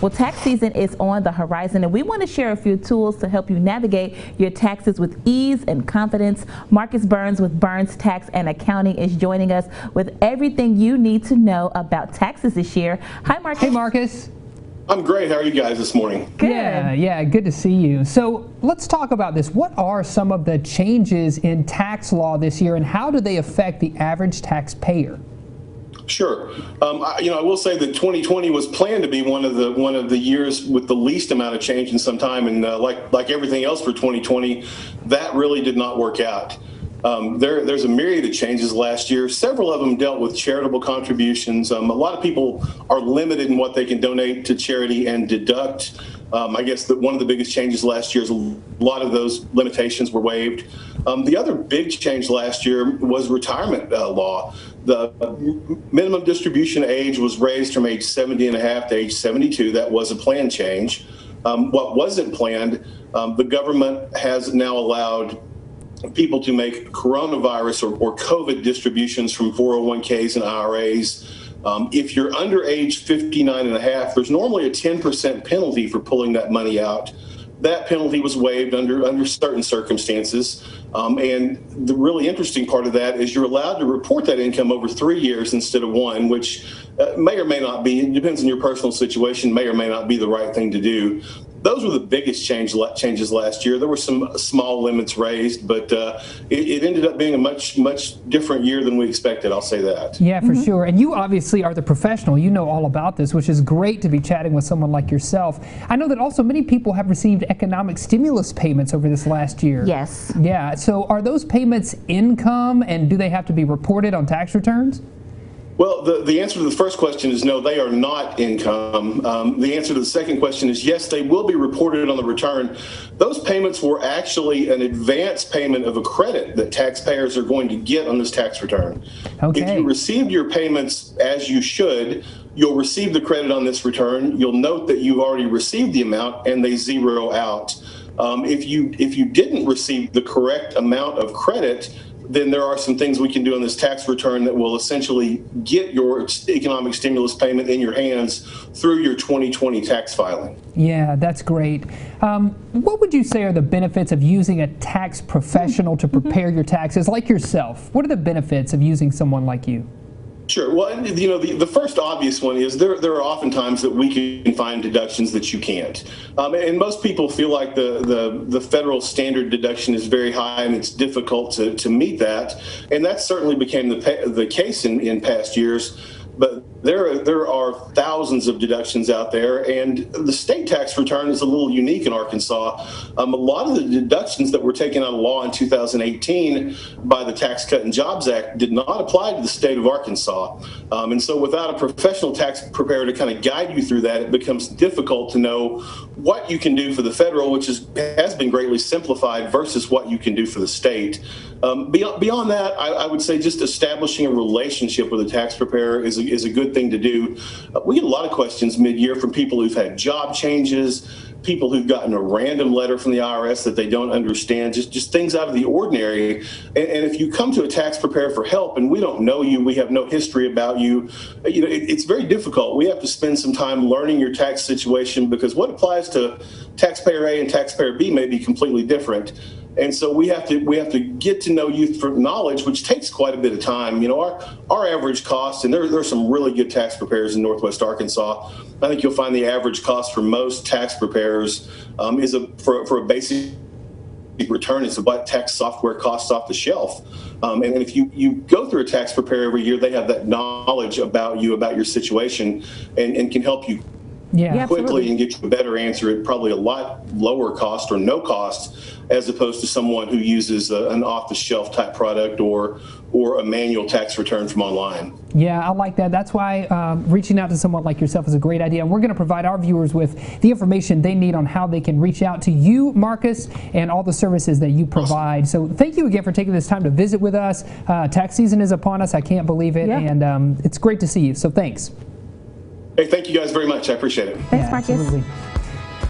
Well, tax season is on the horizon, and we want to share a few tools to help you navigate your taxes with ease and confidence. Marcus Burns with Burns Tax and Accounting is joining us with everything you need to know about taxes this year. Hi, Marcus. Hey, Marcus. I'm great. How are you guys this morning? Good. Yeah, good to see you. So let's talk about this. What are some of the changes in tax law this year, and how do they affect the average taxpayer? Sure. I will say that 2020 was planned to be one of the years with the least amount of change in some time, and like everything else for 2020, that really did not work out. There's a myriad of changes last year. Several of them dealt with charitable contributions. A lot of people are limited in what they can donate to charity and deduct. I guess that one of the biggest changes last year is a lot of those limitations were waived. The other big change last year was retirement law. The minimum distribution age was raised from age 70 and a half to age 72. That was a planned change. What wasn't planned, the government has now allowed people to make coronavirus or COVID distributions from 401ks and IRAs. If you're under age 59 and a half, there's normally a 10% penalty for pulling that money out. That penalty was waived under certain circumstances. And the really interesting part of that is you're allowed to report that income over 3 years instead of one, which may or may not be, it depends on your personal situation, may or may not be the right thing to do. Those were the biggest changes last year. There were some small limits raised, but it ended up being a much different year than we expected, I'll say that. Yeah, for sure. And you obviously are the professional. You know all about this, which is great to be chatting with someone like yourself. I know that also many people have received economic stimulus payments over this last year. Yes. Yeah, so are those payments income, and do they have to be reported on tax returns? Well, the answer to the first question is no, they are not income. The answer to the second question is yes, they will be reported on the return. Those payments were actually an advance payment of a credit that taxpayers are going to get on this tax return. Okay. If you received your payments as you should, you'll receive the credit on this return. You'll note that you've already received the amount and they zero out. If you didn't receive the correct amount of credit, then there are some things we can do on this tax return that will essentially get your economic stimulus payment in your hands through your 2020 tax filing. Yeah, that's great. What would you say are the benefits of using a tax professional to prepare your taxes, like yourself? What are the benefits of using someone like you? Sure. Well, the first obvious one is there are often times that we can find deductions that you can't. And most people feel like the federal standard deduction is very high and it's difficult to meet that. And that certainly became the case in past years. But there are thousands of deductions out there, and the state tax return is a little unique in Arkansas. A lot of the deductions that were taken out of law in 2018 by the Tax Cut and Jobs Act did not apply to the state of Arkansas. And so without a professional tax preparer to kind of guide you through that, it becomes difficult to know what you can do for the federal, which has been greatly simplified, versus what you can do for the state. Beyond that, I would say just establishing a relationship with a tax preparer is a good thing to do. We get a lot of questions mid-year from people who've had job changes, people who've gotten a random letter from the IRS that they don't understand, just things out of the ordinary. And if you come to a tax preparer for help and we don't know you, we have no history about you, it's very difficult. We have to spend some time learning your tax situation, because what applies to taxpayer A and taxpayer B may be completely different. And so we have to get to know you for knowledge, which takes quite a bit of time. Our average cost, and there are some really good tax preparers in Northwest Arkansas. I think you'll find the average cost for most tax preparers is for a basic return is what tax software costs off the shelf. And if you go through a tax preparer every year, they have that knowledge about you, about your situation, and can help you quickly and get you a better answer at probably a lot lower cost or no cost, as opposed to someone who uses an off-the-shelf type product or a manual tax return from online. Yeah, I like that. That's why reaching out to someone like yourself is a great idea. And we're going to provide our viewers with the information they need on how they can reach out to you, Marcus, and all the services that you provide. So thank you again for taking this time to visit with us. Tax season is upon us. I can't believe it. Yeah. And it's great to see you. So thanks. Hey, thank you guys very much. I appreciate it. Thanks, Marcus. Absolutely.